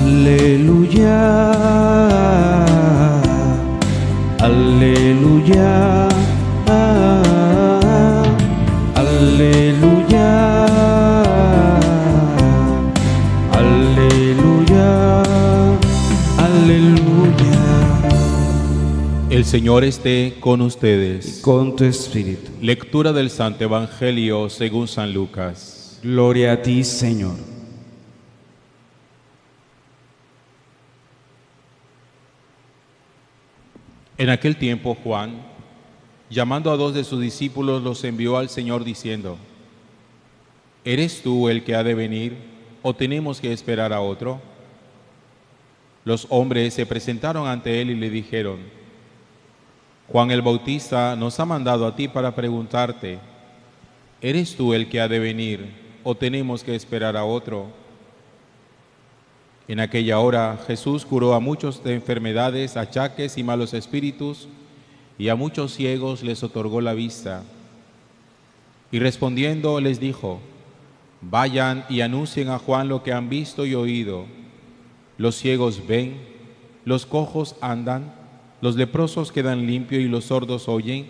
Aleluya, aleluya, aleluya, aleluya, aleluya. El Señor esté con ustedes. Y con tu espíritu. Lectura del Santo Evangelio según San Lucas. Gloria a ti, Señor. En aquel tiempo Juan, llamando a 2 de sus discípulos, los envió al Señor diciendo: ¿Eres tú el que ha de venir o tenemos que esperar a otro? Los hombres se presentaron ante él y le dijeron: Juan el Bautista nos ha mandado a ti para preguntarte: ¿eres tú el que ha de venir o tenemos que esperar a otro? En aquella hora Jesús curó a muchos de enfermedades, achaques y malos espíritus, y a muchos ciegos les otorgó la vista. Y respondiendo les dijo: vayan y anuncien a Juan lo que han visto y oído. Los ciegos ven, los cojos andan, los leprosos quedan limpios y los sordos oyen,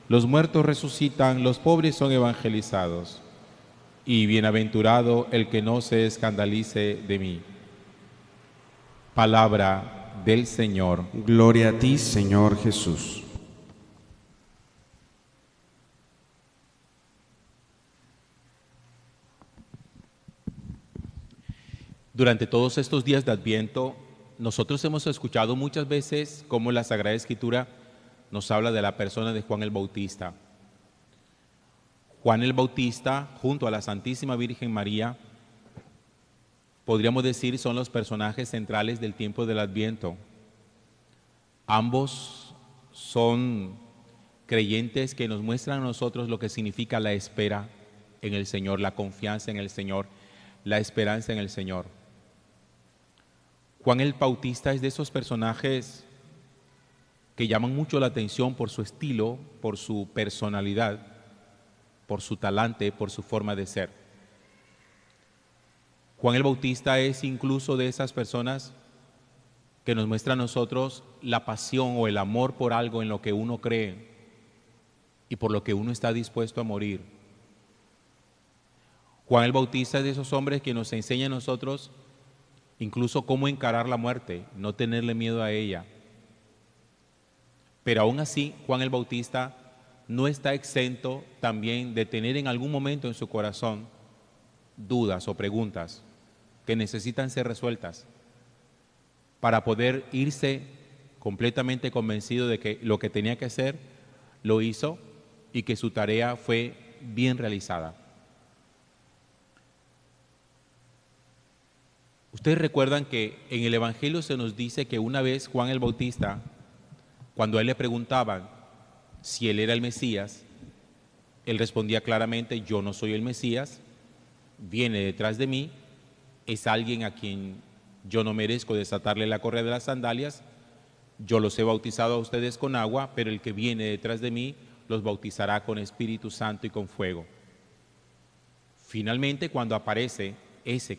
los muertos resucitan, los pobres son evangelizados. Y bienaventurado el que no se escandalice de mí. Palabra del Señor. Gloria a ti, Señor Jesús. Durante todos estos días de Adviento, nosotros hemos escuchado muchas veces cómo la Sagrada Escritura nos habla de la persona de Juan el Bautista. Juan el Bautista, junto a la Santísima Virgen María, podríamos decir son los personajes centrales del tiempo del Adviento. Ambos son creyentes que nos muestran a nosotros lo que significa la espera en el Señor, la confianza en el Señor, la esperanza en el Señor. Juan el Bautista es de esos personajes que llaman mucho la atención por su estilo, por su personalidad, por su talante, por su forma de ser. Juan el Bautista es incluso de esas personas que nos muestra a nosotros la pasión o el amor por algo en lo que uno cree y por lo que uno está dispuesto a morir. Juan el Bautista es de esos hombres que nos enseña a nosotros incluso cómo encarar la muerte, no tenerle miedo a ella. Pero aún así, Juan el Bautista no está exento también de tener en algún momento en su corazón dudas o preguntas que necesitan ser resueltas para poder irse completamente convencido de que lo que tenía que hacer lo hizo y que su tarea fue bien realizada. Ustedes recuerdan que en el Evangelio se nos dice que una vez Juan el Bautista, cuando a él le preguntaban si él era el Mesías, él respondía claramente: yo no soy el Mesías, viene detrás de mí, es alguien a quien yo no merezco desatarle la correa de las sandalias, yo los he bautizado a ustedes con agua, pero el que viene detrás de mí los bautizará con Espíritu Santo y con fuego. Finalmente, cuando aparece ese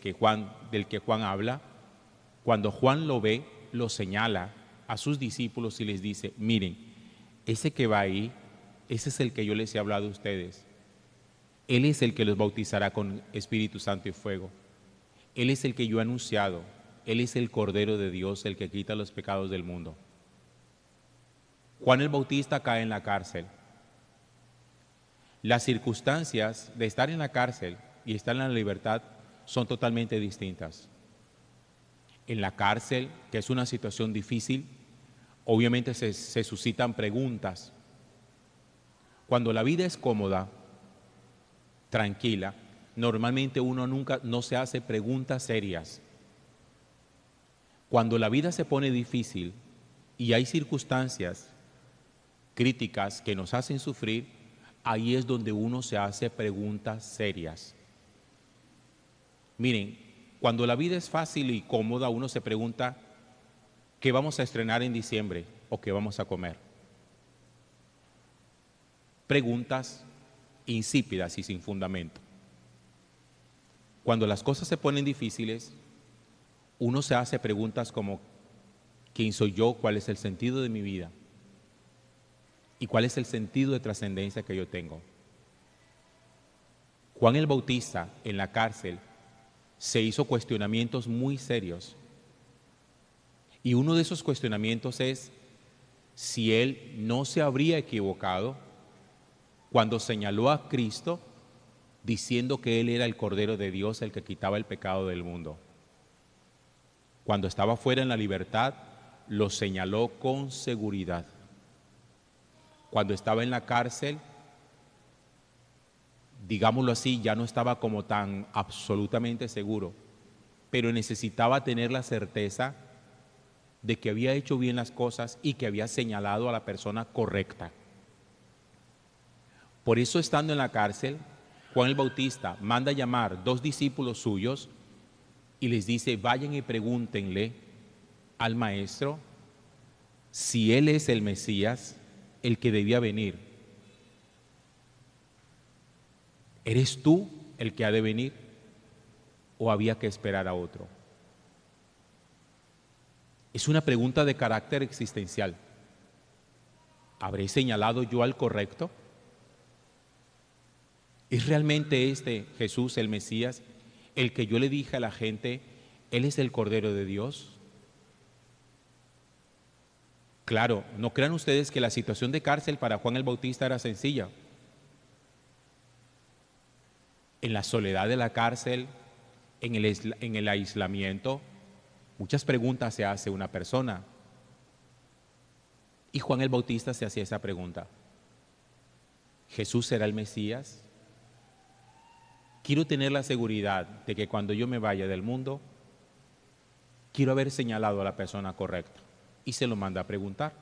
del que Juan habla, cuando Juan lo ve, lo señala a sus discípulos y les dice: miren, ese que va ahí, ese es el que yo les he hablado a ustedes. Él es el que los bautizará con Espíritu Santo y fuego. Él es el que yo he anunciado. Él es el Cordero de Dios, el que quita los pecados del mundo. Juan el Bautista cae en la cárcel. Las circunstancias de estar en la cárcel y estar en la libertad son totalmente distintas. En la cárcel, que es una situación difícil, obviamente se suscitan preguntas. Cuando la vida es cómoda, tranquila, normalmente uno no se hace preguntas serias. Cuando la vida se pone difícil y hay circunstancias críticas que nos hacen sufrir, ahí es donde uno se hace preguntas serias. Miren, cuando la vida es fácil y cómoda, uno se pregunta: ¿qué vamos a estrenar en diciembre o qué vamos a comer? Preguntas insípidas y sin fundamento. Cuando las cosas se ponen difíciles, uno se hace preguntas como: ¿quién soy yo? ¿Cuál es el sentido de mi vida? ¿Y cuál es el sentido de trascendencia que yo tengo? Juan el Bautista en la cárcel se hizo cuestionamientos muy serios. Y uno de esos cuestionamientos es si él no se habría equivocado cuando señaló a Cristo diciendo que él era el Cordero de Dios, el que quitaba el pecado del mundo. Cuando estaba fuera en la libertad, lo señaló con seguridad. Cuando estaba en la cárcel, digámoslo así, ya no estaba como tan absolutamente seguro, pero necesitaba tener la certeza de que había hecho bien las cosas y que había señalado a la persona correcta. Por eso, estando en la cárcel, Juan el Bautista manda llamar 2 discípulos suyos y les dice: vayan y pregúntenle al maestro si él es el Mesías, el que debía venir. ¿Eres tú el que ha de venir o había que esperar a otro? Es una pregunta de carácter existencial. ¿Habré señalado yo al correcto? ¿Es realmente este Jesús el Mesías, el que yo le dije a la gente, Él es el Cordero de Dios? Claro, no crean ustedes que la situación de cárcel para Juan el Bautista era sencilla. En la soledad de la cárcel, en el aislamiento, muchas preguntas se hace una persona. Y Juan el Bautista se hacía esa pregunta: ¿Jesús será el Mesías? Quiero tener la seguridad de que cuando yo me vaya del mundo, quiero haber señalado a la persona correcta. Y se lo manda a preguntar.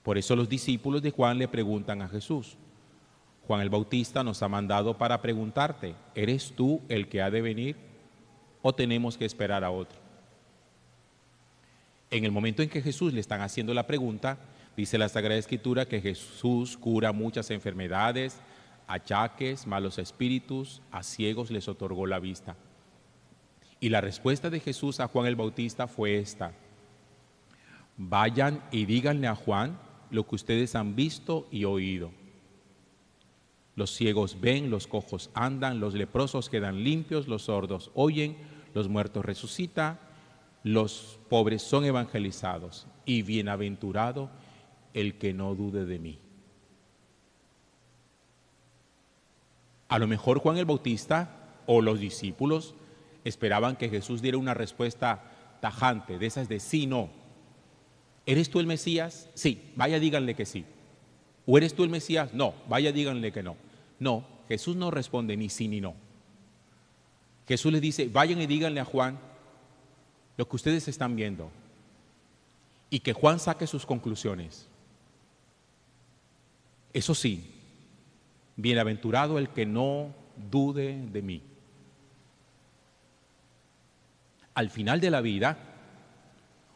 Por eso los discípulos de Juan le preguntan a Jesús: Juan el Bautista nos ha mandado para preguntarte, ¿eres tú el que ha de venir o tenemos que esperar a otro? En el momento en que Jesús le están haciendo la pregunta, dice la Sagrada Escritura que Jesús cura muchas enfermedades, achaques, malos espíritus, a ciegos les otorgó la vista. Y la respuesta de Jesús a Juan el Bautista fue esta: vayan y díganle a Juan lo que ustedes han visto y oído. Los ciegos ven, los cojos andan, los leprosos quedan limpios, los sordos oyen, los muertos resucitan, los pobres son evangelizados, y bienaventurado el que no dude de mí. A lo mejor Juan el Bautista o los discípulos esperaban que Jesús diera una respuesta tajante, de esas de sí, no. ¿Eres tú el Mesías? Sí, vaya díganle que sí. ¿O eres tú el Mesías? No, vaya díganle que no. No, Jesús no responde ni sí ni no. Jesús les dice: vayan y díganle a Juan lo que ustedes están viendo y que Juan saque sus conclusiones. Eso sí, bienaventurado el que no dude de mí. Al final de la vida,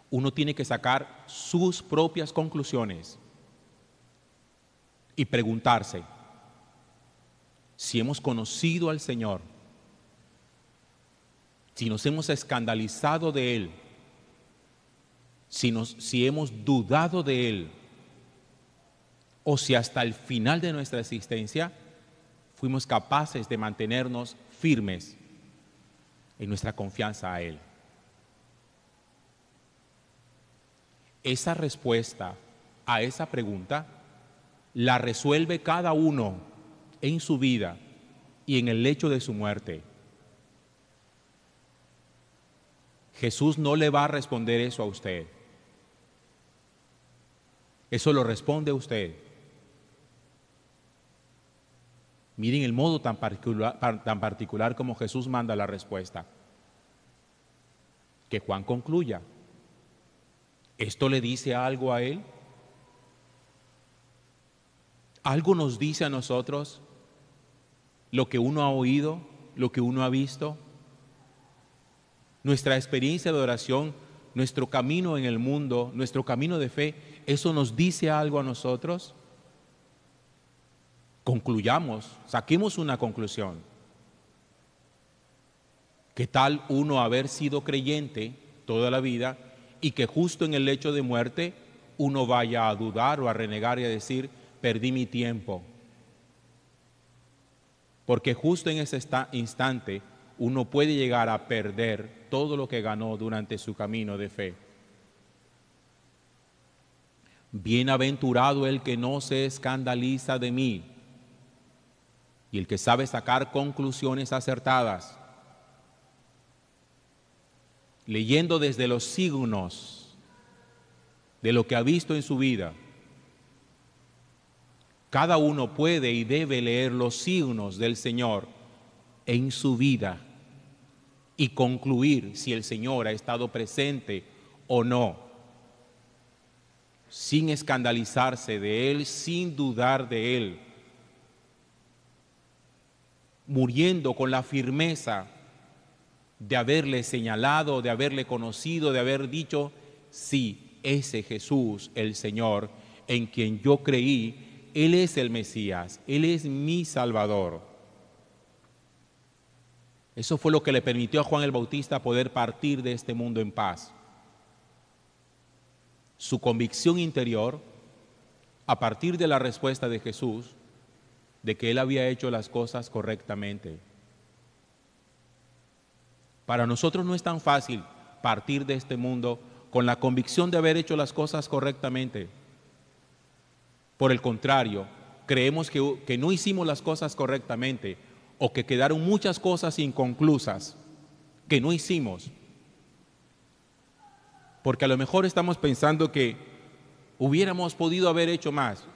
uno tiene que sacar sus propias conclusiones y preguntarse si hemos conocido al Señor, si nos hemos escandalizado de Él, si hemos dudado de Él, o si hasta el final de nuestra existencia fuimos capaces de mantenernos firmes en nuestra confianza a Él. Esa respuesta a esa pregunta la resuelve cada uno en su vida y en el lecho de su muerte. Jesús no le va a responder eso a usted. Eso lo responde a usted. Miren el modo tan particular como Jesús manda la respuesta. Que Juan concluya. ¿Esto le dice algo a él? ¿Algo nos dice a nosotros lo que uno ha oído, lo que uno ha visto? Nuestra experiencia de oración, nuestro camino en el mundo, nuestro camino de fe, ¿eso nos dice algo a nosotros? Concluyamos, saquemos una conclusión. ¿Qué tal uno haber sido creyente toda la vida y que justo en el lecho de muerte uno vaya a dudar o a renegar y a decir, perdí mi tiempo? Porque justo en ese instante uno puede llegar a perder todo lo que ganó durante su camino de fe. Bienaventurado el que no se escandaliza de mí y el que sabe sacar conclusiones acertadas, leyendo desde los signos de lo que ha visto en su vida. Cada uno puede y debe leer los signos del Señor en su vida y concluir si el Señor ha estado presente o no, sin escandalizarse de Él, sin dudar de Él, muriendo con la firmeza de haberle señalado, de haberle conocido, de haber dicho, sí, ese Jesús, el Señor, en quien yo creí, Él es el Mesías, Él es mi Salvador. Eso fue lo que le permitió a Juan el Bautista poder partir de este mundo en paz. Su convicción interior, a partir de la respuesta de Jesús, de que Él había hecho las cosas correctamente. Para nosotros no es tan fácil partir de este mundo con la convicción de haber hecho las cosas correctamente. Por el contrario, creemos que no hicimos las cosas correctamente o que quedaron muchas cosas inconclusas que no hicimos. Porque a lo mejor estamos pensando que hubiéramos podido haber hecho más.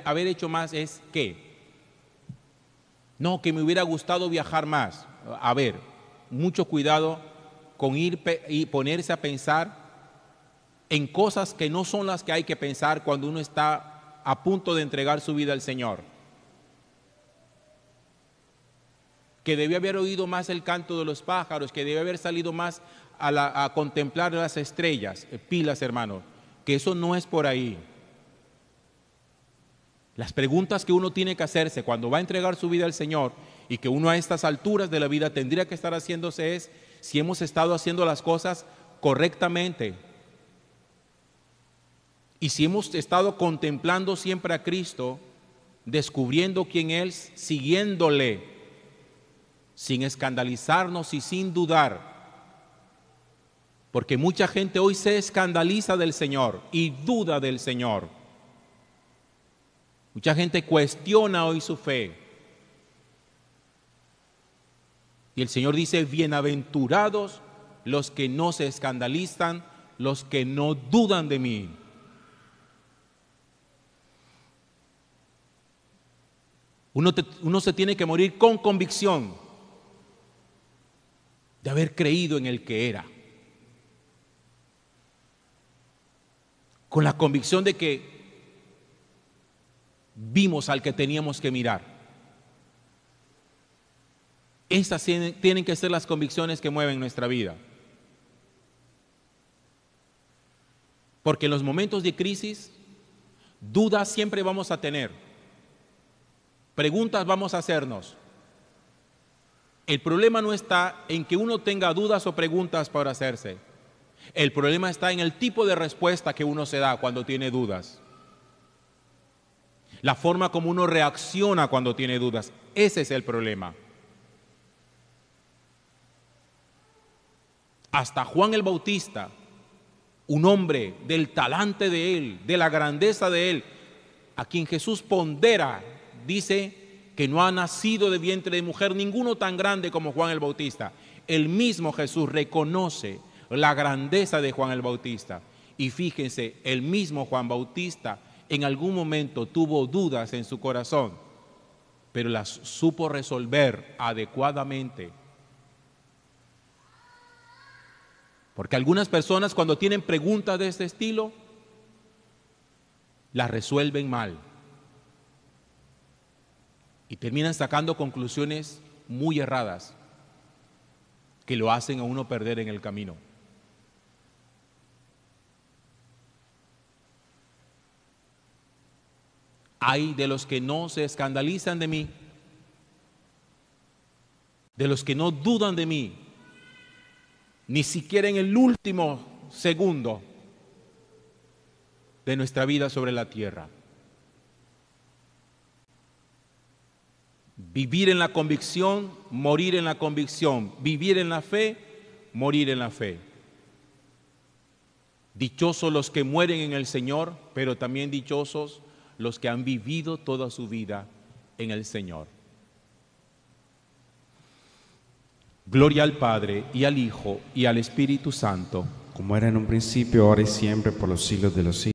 Haber hecho más es ¿qué? No, que me hubiera gustado viajar más. A ver, mucho cuidado con ir y ponerse a pensar en cosas que no son las que hay que pensar cuando uno está a punto de entregar su vida al Señor. Que debió haber oído más el canto de los pájaros, que debió haber salido más a contemplar las estrellas. Pilas, hermano, que eso no es por ahí. Las preguntas que uno tiene que hacerse cuando va a entregar su vida al Señor y que uno a estas alturas de la vida tendría que estar haciéndose es si hemos estado haciendo las cosas correctamente y si hemos estado contemplando siempre a Cristo, descubriendo quién es, siguiéndole, sin escandalizarnos y sin dudar. Porque mucha gente hoy se escandaliza del Señor y duda del Señor. Mucha gente cuestiona hoy su fe. Y el Señor dice, bienaventurados los que no se escandalizan, los que no dudan de mí. Uno se tiene que morir con convicción de haber creído en el que era. Con la convicción de que vimos al que teníamos que mirar. Estas tienen que ser las convicciones que mueven nuestra vida. Porque en los momentos de crisis, dudas siempre vamos a tener. Preguntas vamos a hacernos. El problema no está en que uno tenga dudas o preguntas para hacerse. El problema está en el tipo de respuesta que uno se da cuando tiene dudas. La forma como uno reacciona cuando tiene dudas. Ese es el problema. Hasta Juan el Bautista, un hombre del talante de él, de la grandeza de él, a quien Jesús pondera, dice que no ha nacido de vientre de mujer ninguno tan grande como Juan el Bautista. El mismo Jesús reconoce la grandeza de Juan el Bautista. Y fíjense, el mismo Juan Bautista en algún momento tuvo dudas en su corazón, pero las supo resolver adecuadamente. Porque algunas personas cuando tienen preguntas de este estilo, las resuelven mal y terminan sacando conclusiones muy erradas que lo hacen a uno perder en el camino. Ay de los que no se escandalizan de mí, de los que no dudan de mí, ni siquiera en el último segundo de nuestra vida sobre la tierra. Vivir en la convicción, morir en la convicción, vivir en la fe, morir en la fe. Dichosos los que mueren en el Señor, pero también dichosos los que han vivido toda su vida en el Señor. Gloria al Padre, y al Hijo, y al Espíritu Santo. Como era en un principio, ahora y siempre, por los siglos de los siglos.